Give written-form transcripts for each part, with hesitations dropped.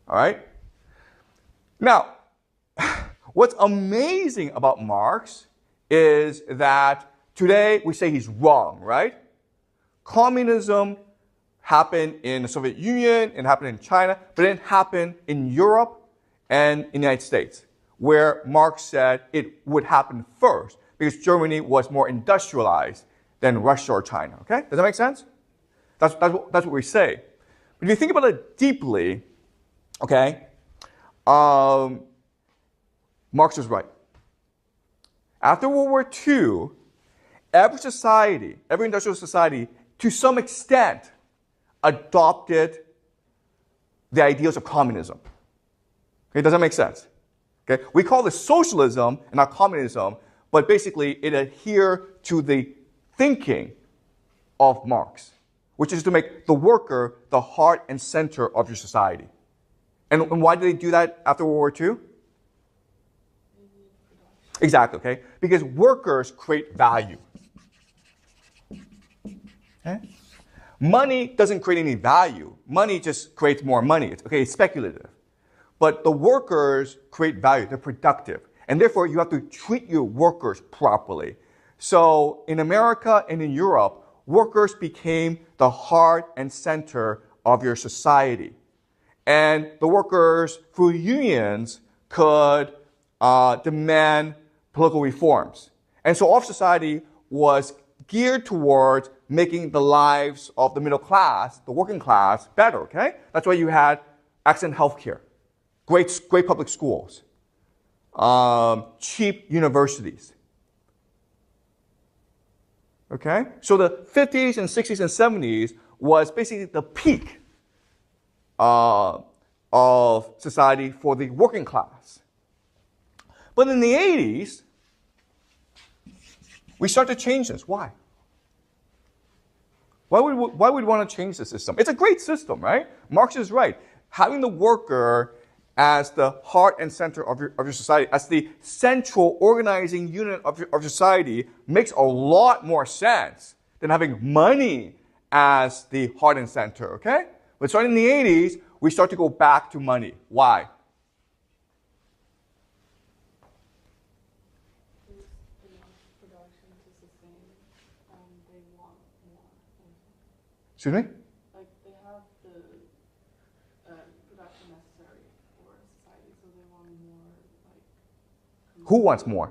All right? Now, what's amazing about Marx is that today we say he's wrong, right? Communism happened in the Soviet Union, it happened in China, but it happened in Europe and in the United States, where Marx said it would happen first because Germany was more industrialized than Russia or China, okay? Does that make sense? That's what we say. But if you think about it deeply, okay, Marx was right. After World War II, every society, every industrial society, to some extent, adopted the ideals of communism. Okay, does that make sense? Okay, we call this socialism and not communism, but basically it adhered to the thinking of Marx, which is to make the worker the heart and center of your society. And why did they do that after World War II? Exactly, okay? Because workers create value. Okay? Money doesn't create any value. Money just creates more money. It's speculative. But the workers create value. They're productive. And therefore, you have to treat your workers properly. So in America and in Europe, workers became the heart and center of your society. And the workers, through unions, could demand political reforms. And so all of society was geared towards making the lives of the middle class, the working class, better, okay? That's why you had excellent healthcare, great public schools, cheap universities. Okay? So the 50s and 60s and 70s was basically the peak of society for the working class. But in the 80s, we start to change this. Why? Why would we want to change the system? It's a great system, right? Marx is right. Having the worker as the heart and center of your society, as the central organizing unit of your society, makes a lot more sense than having money as the heart and center, okay? But starting in the 80s, we start to go back to money. Why? Excuse me? Like they have the production necessary for society, so they want more. Like who wants more?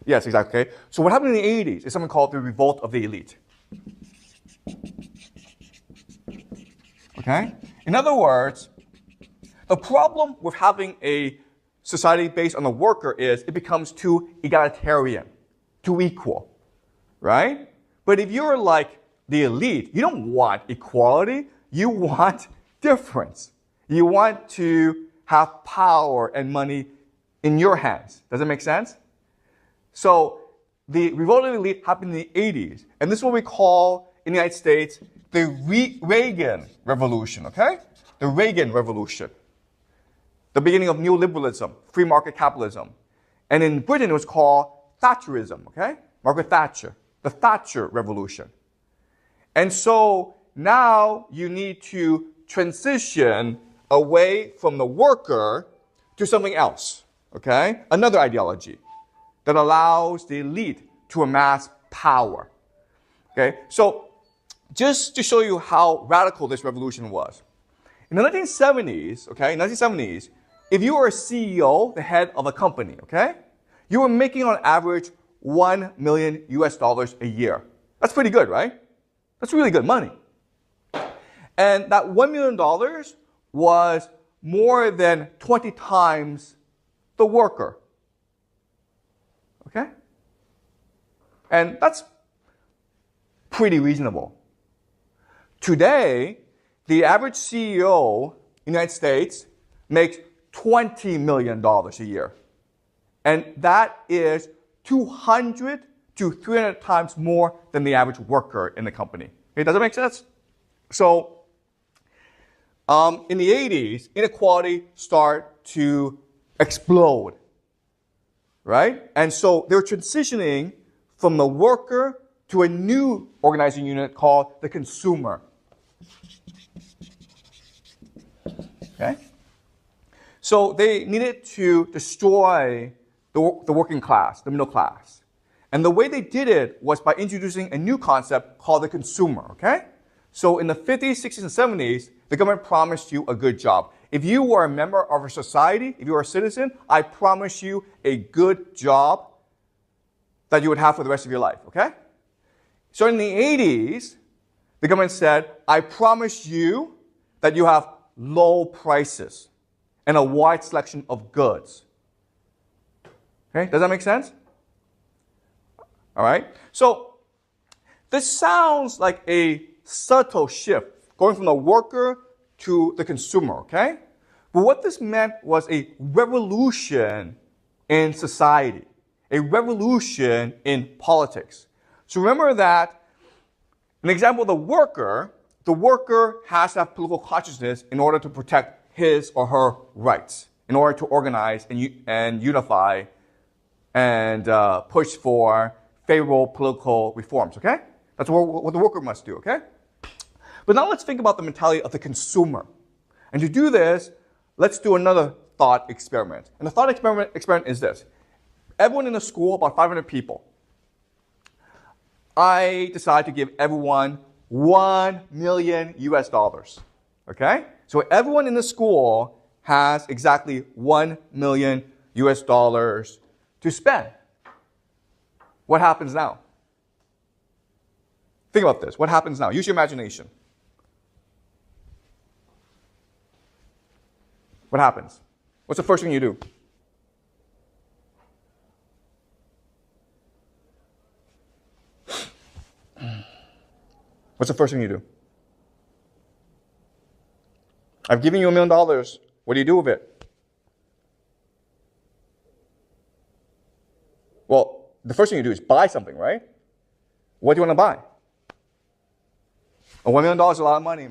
Yes, exactly. Okay. So what happened in the 80s is something called the revolt of the elite. Okay? In other words, the problem with having a society based on the worker is it becomes too egalitarian, too equal, right? But if you're like the elite, you don't want equality, you want difference. You want to have power and money in your hands. Does that make sense? So the revolt of the elite happened in the 80s, and this is what we call in the United States the Reagan Revolution, okay? The Reagan Revolution. The beginning of neoliberalism, free market capitalism. And in Britain, it was called Thatcherism, okay? Margaret Thatcher, the Thatcher Revolution. And so now you need to transition away from the worker to something else, okay? Another ideology that allows the elite to amass power, okay? So just to show you how radical this revolution was. In the 1970s, okay, if you were a CEO, the head of a company, okay, you were making on average $1 million a year. That's pretty good, right? That's really good money. And that $1 million was more than 20 times the worker. Okay? And that's pretty reasonable. Today, the average CEO in the United States makes $20 million a year. And that is 200 to 300 times more than the average worker in the company. Okay, does that make sense? So, in the 80s, inequality started to explode, right? And so they were transitioning from the worker to a new organizing unit called the consumer. Okay? So they needed to destroy the working class, the middle class. And the way they did it was by introducing a new concept called the consumer, okay? So in the 50s, 60s, and 70s, the government promised you a good job. If you were a member of a society, if you were a citizen, I promise you a good job that you would have for the rest of your life, okay? So in the 80s, the government said, I promise you that you have low prices and a wide selection of goods. Okay, does that make sense? All right. So this sounds like a subtle shift, going from the worker to the consumer, okay? But what this meant was a revolution in society, a revolution in politics. So remember that an example of the worker has to have political consciousness in order to protect his or her rights, in order to organize and unify and push for favorable political reforms, okay? That's what the worker must do, okay? But now let's think about the mentality of the consumer. And to do this, let's do another thought experiment. And the thought experiment is this. Everyone in the school, about 500 people, I decide to give everyone $1 million US dollars, okay? So everyone in the school has exactly $1 million US dollars to spend. What happens now? Think about this. What happens now? Use your imagination. What happens? What's the first thing you do? What's the first thing you do? I've given you $1 million. What do you do with it? Well, the first thing you do is buy something, right? What do you want to buy? $1 million is a lot of money.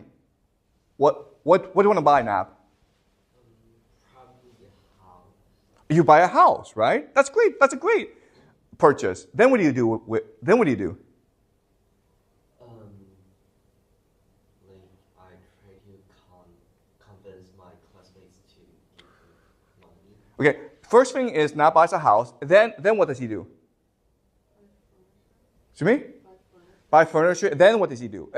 What do you want to buy, Nab? Probably a house. You buy a house, right? That's great. That's a great purchase. Then what do you do? Then what do you do? Like I try to convince my classmates to give me money. Okay. First thing is Nab buys a house. Then what does he do? Excuse me? Buy furniture. Then what does he do?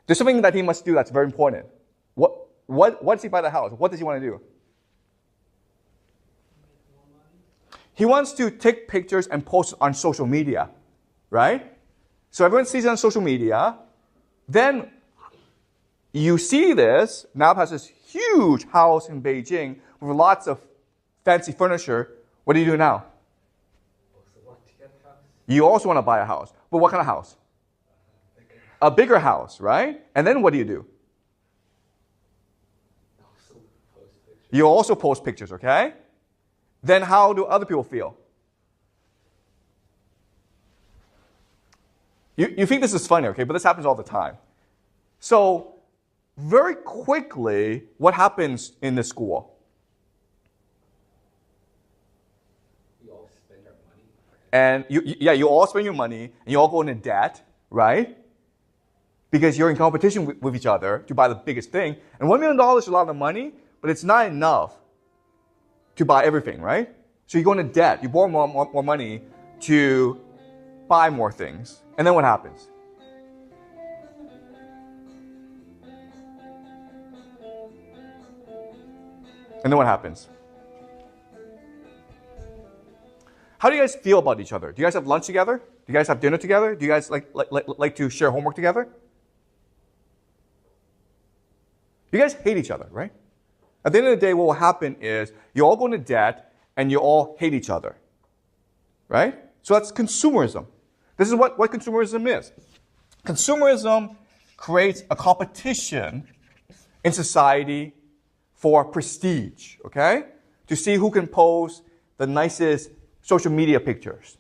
There's something that he must do that's very important. What does he buy the house? What does he want to do? He wants to take pictures and post on social media, right? So everyone sees it on social media. Then you see this. Nab has this huge house in Beijing with lots of fancy furniture. What do you do now? Also want to get a house. You also want to buy a house. But what kind of house? A bigger house, right? And then what do you do? Also post pictures. You also post pictures, okay? Then how do other people feel? You think this is funny, okay? But this happens all the time. So very quickly, what happens in the school? We all spend our money. And you all spend your money, and you all go into debt, right? Because you're in competition with each other to buy the biggest thing. And $1 million is a lot of money, but it's not enough to buy everything, right? So you go into debt. You borrow more money to buy more things. And then what happens? And then what happens? How do you guys feel about each other? Do you guys have lunch together? Do you guys have dinner together? Do you guys like to share homework together? You guys hate each other, right? At the end of the day, what will happen is you all go into debt and you all hate each other, right? So that's consumerism. This is what consumerism is. Consumerism creates a competition in society for prestige, okay? To see who can post the nicest social media pictures.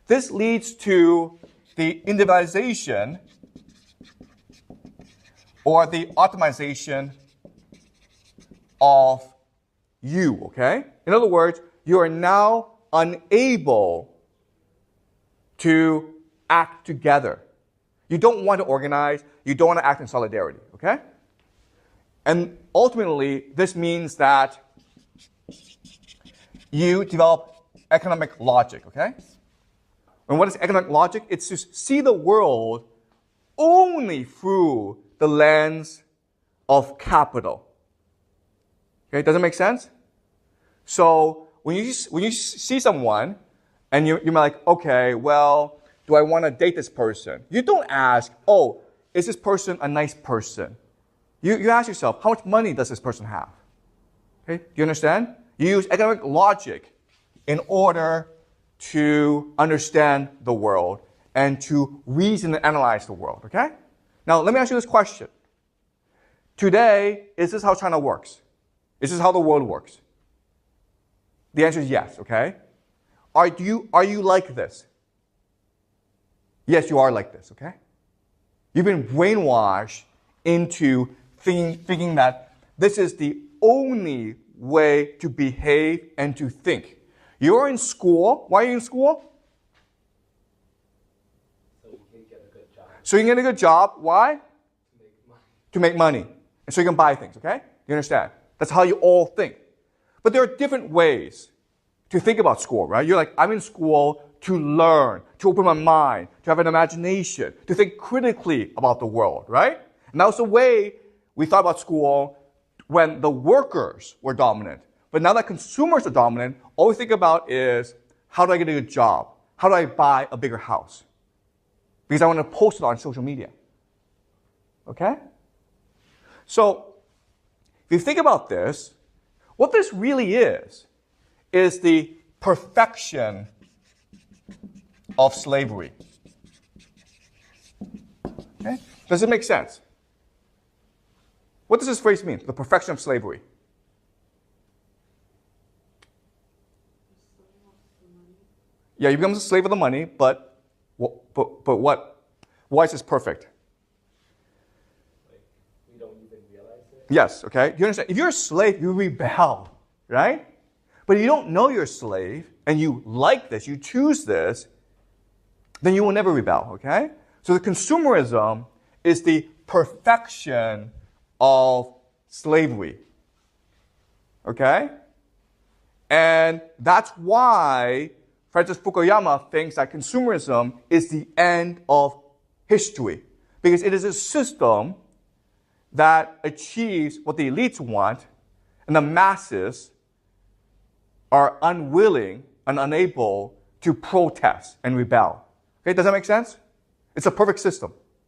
This leads to the individualization or the optimization of you, okay? In other words, you are now unable to act together. You don't want to organize. You don't want to act in solidarity, okay? And ultimately, this means that you develop economic logic, okay? And what is economic logic? It's to see the world only through the lens of capital. Okay, does it make sense? So when you see someone and you're like, okay, well, do I want to date this person? You don't ask, oh, is this person a nice person? You ask yourself, how much money does this person have? Okay, do you understand? You use economic logic in order to understand the world and to reason and analyze the world, okay? Now, let me ask you this question. Today, is this how China works? Is this how the world works? The answer is yes, okay? Are you like this? Yes, you are like this, okay? You've been brainwashed into thinking that this is the only way to behave and to think. You're in school. Why are you in school? So you can get a good job. So you can get a good job. Why? To make money. To make money. And so you can buy things, okay? You understand? That's how you all think. But there are different ways to think about school, right? You're like, I'm in school to learn, to open my mind, to have an imagination, to think critically about the world, right? And that was the way we thought about school when the workers were dominant. But now that consumers are dominant, all we think about is, how do I get a good job? How do I buy a bigger house? Because I want to post it on social media. Okay? So, if you think about this, what this really is the perfection of slavery. Okay? Does it make sense? What does this phrase mean? The perfection of slavery. Yeah, you become a slave of the money, but what? Why is this perfect? Like, we don't even realize it. Yes, okay? Do you understand? If you're a slave, you rebel, right? But if you don't know you're a slave, and you like this, you choose this, then you will never rebel, okay? So the consumerism is the perfection of slavery, okay? And that's why Francis Fukuyama thinks that consumerism is the end of history, because it is a system that achieves what the elites want, and the masses are unwilling and unable to protest and rebel. Okay, does that make sense? It's a perfect system.